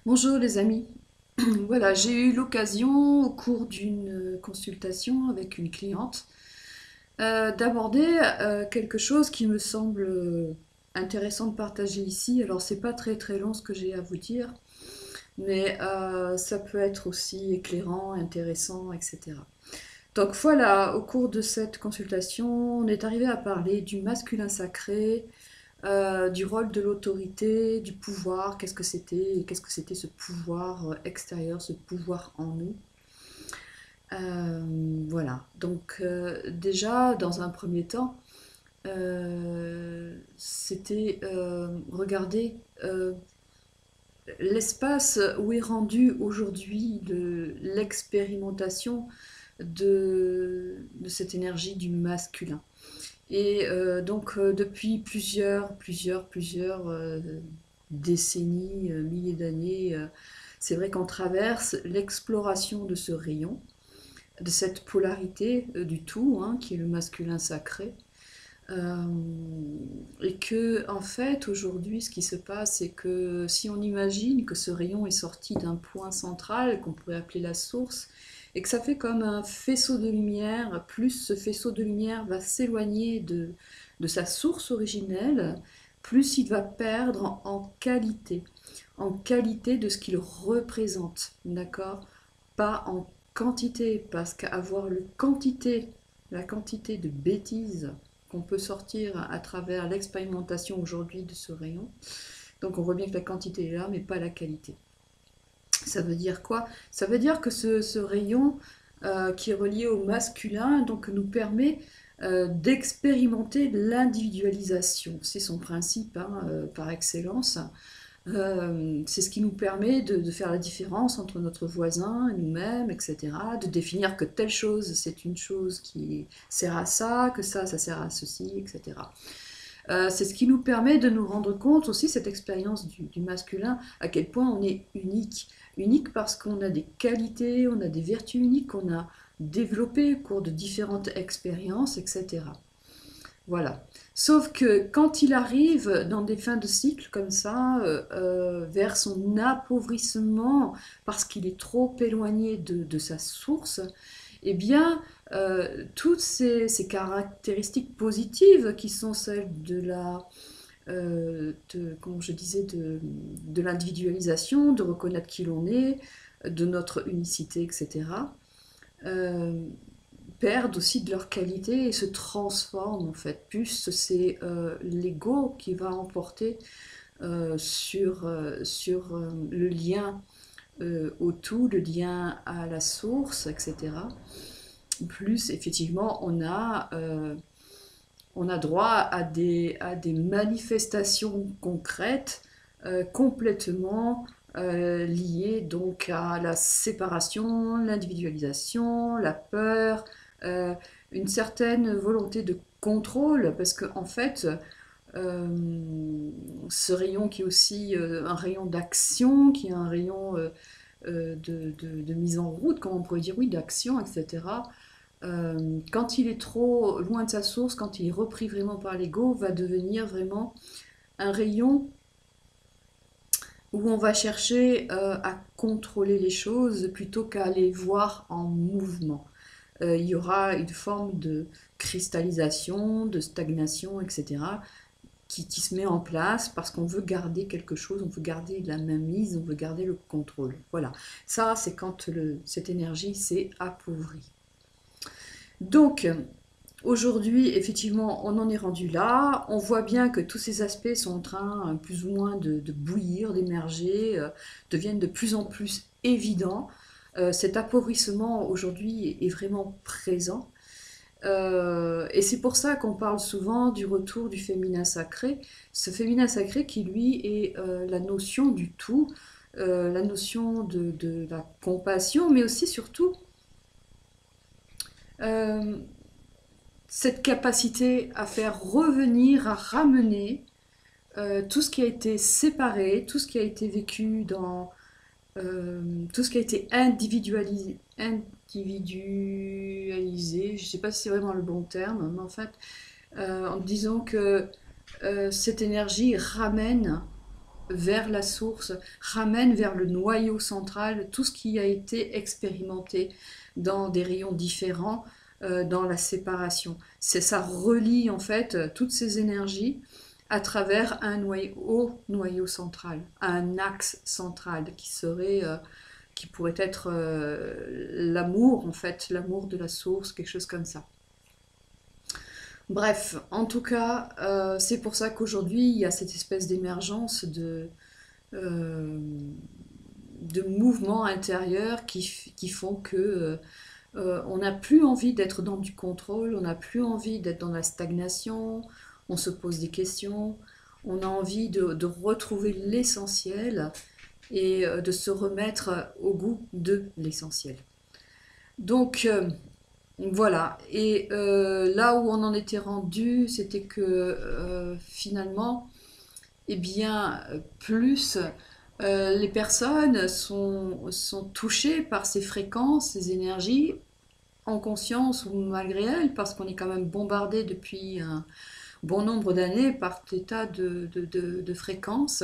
Bonjour les amis. Voilà, j'ai eu l'occasion au cours d'une consultation avec une cliente d'aborder quelque chose qui me semble intéressant de partager ici. Alors c'est pas très très long ce que j'ai à vous dire, mais ça peut être aussi éclairant, intéressant, etc. Donc voilà, au cours de cette consultation, on est arrivé à parler du masculin sacré, du rôle de l'autorité, du pouvoir, qu'est-ce que c'était ce pouvoir extérieur, ce pouvoir en nous. Voilà, donc déjà dans un premier temps, c'était regarder l'espace où est rendu aujourd'hui de l'expérimentation de cette énergie du masculin. Et donc depuis plusieurs décennies, milliers d'années, c'est vrai qu'on traverse l'exploration de ce rayon, de cette polarité du tout, hein, qui est le masculin sacré. Euh, et que en fait aujourd'hui ce qui se passe c'est que si on imagine que ce rayon est sorti d'un point central qu'on pourrait appeler la source et que ça fait comme un faisceau de lumière, plus ce faisceau de lumière va s'éloigner de sa source originelle, plus il va perdre en qualité de ce qu'il représente, d'accord? Pas en quantité, parce qu'avoir la quantité de bêtises qu'on peut sortir à travers l'expérimentation aujourd'hui de ce rayon. Donc on voit bien que la quantité est là, mais pas la qualité. Ça veut dire quoi? Ça veut dire que ce rayon qui est relié au masculin donc, nous permet d'expérimenter l'individualisation. C'est son principe hein, par excellence. C'est ce qui nous permet de faire la différence entre notre voisin et nous-mêmes, etc. De définir que telle chose, c'est une chose qui sert à ça, que ça sert à ceci, etc. C'est ce qui nous permet de nous rendre compte aussi, cette expérience du masculin, à quel point on est unique. Unique parce qu'on a des qualités, on a des vertus uniques qu'on a développées au cours de différentes expériences, etc. Voilà. Sauf que quand il arrive dans des fins de cycle comme ça, vers son appauvrissement, parce qu'il est trop éloigné de sa source, eh bien, toutes ces caractéristiques positives qui sont celles comme je disais, de l'individualisation, de reconnaître qui l'on est, de notre unicité, etc., euh, perdent aussi de leur qualité et se transforment en fait. Plus c'est l'ego qui va emporter sur le lien au tout, le lien à la source, etc. Plus effectivement on a droit à des manifestations concrètes complètement liées donc à la séparation, l'individualisation, la peur, euh, une certaine volonté de contrôle, parce que en fait, ce rayon qui est aussi un rayon d'action, qui est un rayon de mise en route, comme on pourrait dire, oui, d'action, etc. Quand il est trop loin de sa source, quand il est repris vraiment par l'ego, va devenir vraiment un rayon où on va chercher à contrôler les choses plutôt qu'à les voir en mouvement. Il y aura une forme de cristallisation, de stagnation, etc., qui se met en place parce qu'on veut garder quelque chose, on veut garder la mainmise, on veut garder le contrôle. Voilà, ça c'est quand cette énergie s'est appauvrie. Donc, aujourd'hui, effectivement, on en est rendu là. On voit bien que tous ces aspects sont en train plus ou moins de bouillir, d'émerger, deviennent de plus en plus évidents. Cet appauvrissement aujourd'hui est vraiment présent. Et c'est pour ça qu'on parle souvent du retour du féminin sacré. Ce féminin sacré qui, lui, est la notion du tout, la notion de la compassion, mais aussi surtout euh, cette capacité à faire revenir, à ramener tout ce qui a été séparé, tout ce qui a été vécu tout ce qui a été individualisé, je ne sais pas si c'est vraiment le bon terme, mais en fait, en disant que cette énergie ramène vers la source, ramène vers le noyau central tout ce qui a été expérimenté dans des rayons différents, dans la séparation. Ça relie en fait toutes ces énergies à travers un noyau central, un axe central qui pourrait être l'amour en fait, l'amour de la source, quelque chose comme ça. Bref, en tout cas, c'est pour ça qu'aujourd'hui il y a cette espèce d'émergence euh, de mouvements intérieurs qui font que on n'a plus envie d'être dans du contrôle, on n'a plus envie d'être dans la stagnation, on se pose des questions, on a envie de retrouver l'essentiel et de se remettre au goût de l'essentiel. Donc voilà, et là où on en était rendu, c'était que finalement, eh bien, plus les personnes sont touchées par ces fréquences, ces énergies, en conscience ou malgré elles, parce qu'on est quand même bombardé depuis un bon nombre d'années par des tas de fréquences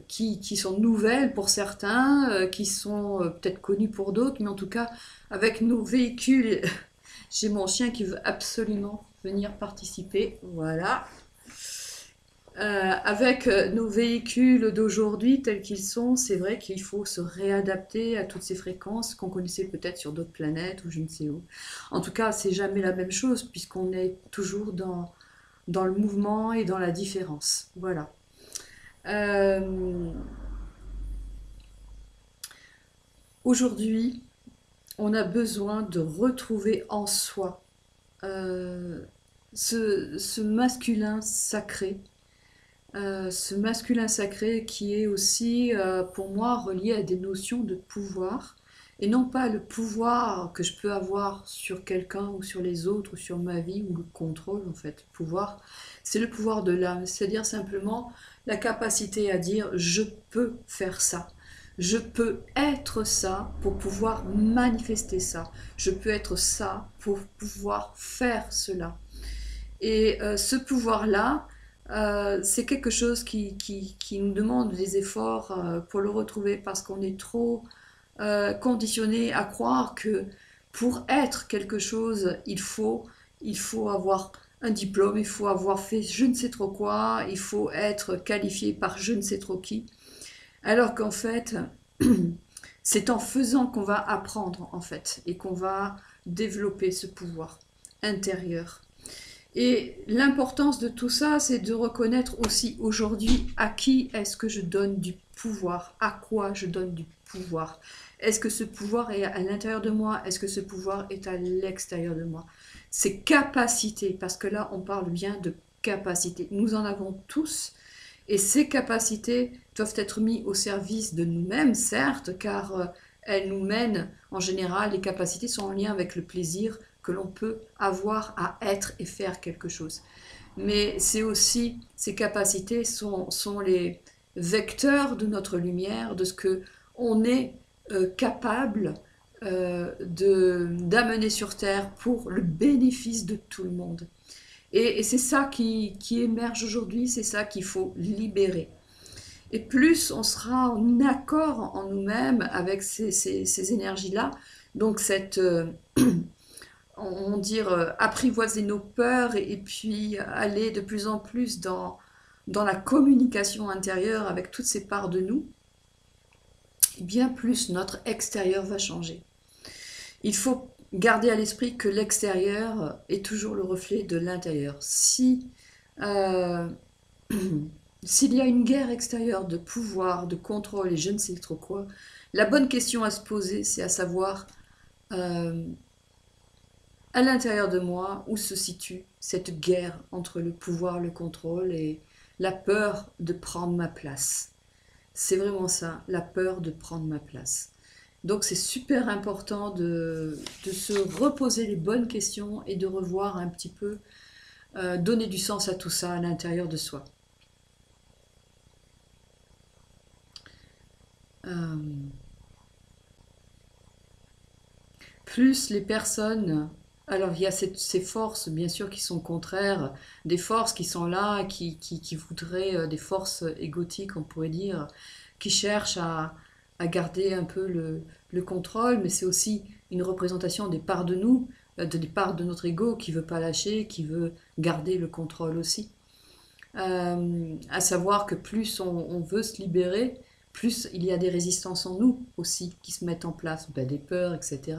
qui sont nouvelles pour certains, qui sont peut-être connues pour d'autres, mais en tout cas, avec nos véhicules, j'ai mon chien qui veut absolument venir participer, voilà. Avec nos véhicules d'aujourd'hui tels qu'ils sont, c'est vrai qu'il faut se réadapter à toutes ces fréquences qu'on connaissait peut-être sur d'autres planètes ou je ne sais où. En tout cas, c'est jamais la même chose puisqu'on est toujours dans le mouvement et dans la différence. Voilà. Euh, Aujourd'hui, on a besoin de retrouver en soi euh, ce masculin sacré, ce masculin sacré qui est aussi pour moi relié à des notions de pouvoir et non pas le pouvoir que je peux avoir sur quelqu'un ou sur les autres ou sur ma vie ou le contrôle en fait. Pouvoir, c'est le pouvoir de l'âme, c'est-à-dire simplement la capacité à dire je peux faire ça. Je peux être ça pour pouvoir manifester ça. Je peux être ça pour pouvoir faire cela. Et ce pouvoir-là, c'est quelque chose qui nous demande des efforts pour le retrouver parce qu'on est trop conditionné à croire que pour être quelque chose, il faut avoir un diplôme, il faut avoir fait je ne sais trop quoi, il faut être qualifié par je ne sais trop qui. Alors qu'en fait, c'est en faisant qu'on va apprendre en fait et qu'on va développer ce pouvoir intérieur. Et l'importance de tout ça, c'est de reconnaître aussi aujourd'hui à qui est-ce que je donne du pouvoir, à quoi je donne du pouvoir. Est-ce que ce pouvoir est à l'intérieur de moi? Est-ce que ce pouvoir est à l'extérieur de moi? Ces capacités, parce que là on parle bien de capacités, nous en avons tous, et ces capacités doivent être mises au service de nous-mêmes, certes, car elles nous mènent, en général, les capacités sont en lien avec le plaisir que l'on peut avoir à être et faire quelque chose. Mais c'est aussi, ces capacités sont les vecteurs de notre lumière, de ce que on est capable d'amener sur Terre pour le bénéfice de tout le monde. Et c'est ça qui émerge aujourd'hui, c'est ça qu'il faut libérer. Et plus on sera en accord en nous-mêmes avec ces énergies-là, donc cette, on dire, apprivoiser nos peurs et puis aller de plus en plus dans la communication intérieure avec toutes ces parts de nous, bien plus notre extérieur va changer. Il faut garder à l'esprit que l'extérieur est toujours le reflet de l'intérieur. Si euh, s'il y a une guerre extérieure de pouvoir, de contrôle et je ne sais trop quoi, la bonne question à se poser, c'est à savoir euh, à l'intérieur de moi où se situe cette guerre entre le pouvoir, le contrôle et la peur de prendre ma place. C'est vraiment ça, la peur de prendre ma place. Donc c'est super important de se reposer les bonnes questions et de revoir un petit peu, donner du sens à tout ça à l'intérieur de soi. Euh, Plus les personnes Alors, il y a ces forces, bien sûr, qui sont contraires, des forces qui sont là, qui voudraient, des forces égotiques, on pourrait dire, qui cherchent à garder un peu le contrôle, mais c'est aussi une représentation des parts de nous, des parts de notre ego qui veut pas lâcher, qui veut garder le contrôle aussi. À savoir que plus on veut se libérer, plus il y a des résistances en nous aussi qui se mettent en place, ben, des peurs, etc.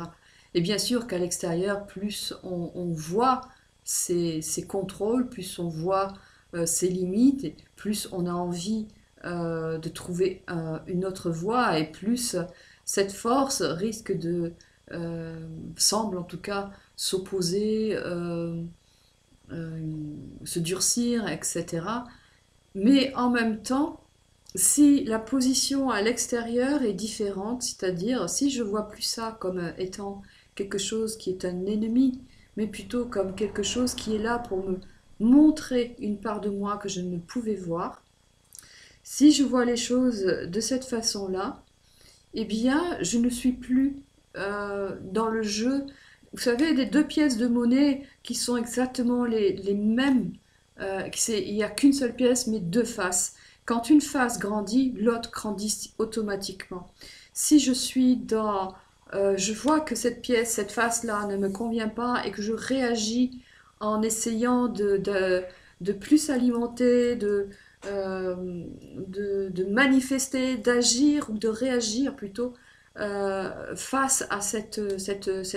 Et bien sûr qu'à l'extérieur, plus on voit ces contrôles, plus on voit ces limites, et plus on a envie de trouver une autre voie, et plus cette force risque semble en tout cas, s'opposer, se durcir, etc. Mais en même temps, si la position à l'extérieur est différente, c'est-à-dire si je vois plus ça comme étant quelque chose qui est un ennemi, mais plutôt comme quelque chose qui est là pour me montrer une part de moi que je ne pouvais voir, si je vois les choses de cette façon-là, eh bien, je ne suis plus dans le jeu. Vous savez, les deux pièces de monnaie qui sont exactement les mêmes, il n'y a qu'une seule pièce, mais deux faces. Quand une face grandit, l'autre grandit automatiquement. Si je suis dans... je vois que cette pièce, cette face-là ne me convient pas et que je réagis en essayant de plus alimenter, de manifester, d'agir ou de réagir plutôt face à cet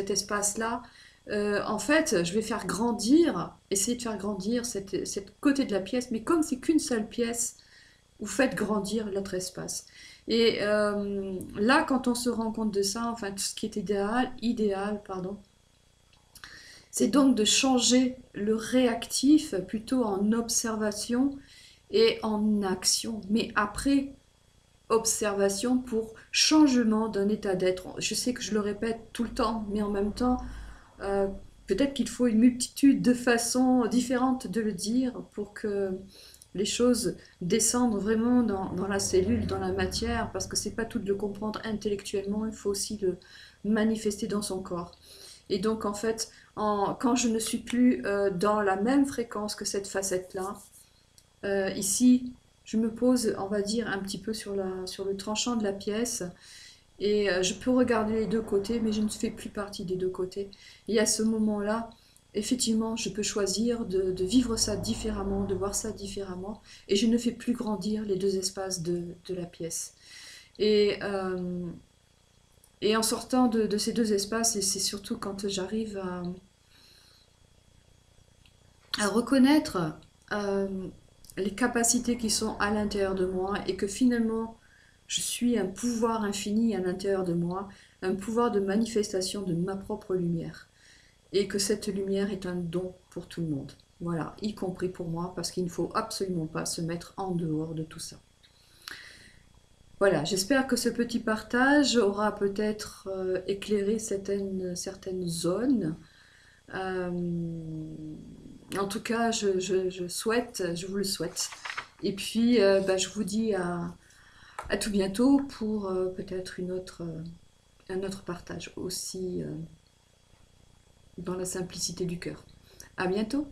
espace-là. En fait, je vais faire grandir, essayer de faire grandir cette côté de la pièce, mais comme c'est qu'une seule pièce, vous faites grandir l'autre espace. Et là, quand on se rend compte de ça, enfin, tout ce qui est idéal, pardon, c'est donc de changer le réactif plutôt en observation et en action. Mais après, observation pour changement d'un état d'être. Je sais que je le répète tout le temps, mais en même temps, euh, peut-être qu'il faut une multitude de façons différentes de le dire pour que les choses descendent vraiment dans la cellule, dans la matière, parce que c'est pas tout de le comprendre intellectuellement, il faut aussi le manifester dans son corps. Et donc en fait, quand je ne suis plus dans la même fréquence que cette facette-là, ici, je me pose, on va dire, un petit peu sur le tranchant de la pièce et je peux regarder les deux côtés, mais je ne fais plus partie des deux côtés. Et à ce moment-là, effectivement, je peux choisir de vivre ça différemment, de voir ça différemment, et je ne fais plus grandir les deux espaces de la pièce. Et, euh, et en sortant de ces deux espaces, et c'est surtout quand j'arrive à reconnaître euh, les capacités qui sont à l'intérieur de moi et que finalement je suis un pouvoir infini à l'intérieur de moi, un pouvoir de manifestation de ma propre lumière et que cette lumière est un don pour tout le monde. Voilà, y compris pour moi parce qu'il ne faut absolument pas se mettre en dehors de tout ça. Voilà, j'espère que ce petit partage aura peut-être éclairé certaines zones. Euh, En tout cas, je vous le souhaite. Et puis, bah, je vous dis à tout bientôt pour peut-être un autre partage aussi dans la simplicité du cœur. À bientôt!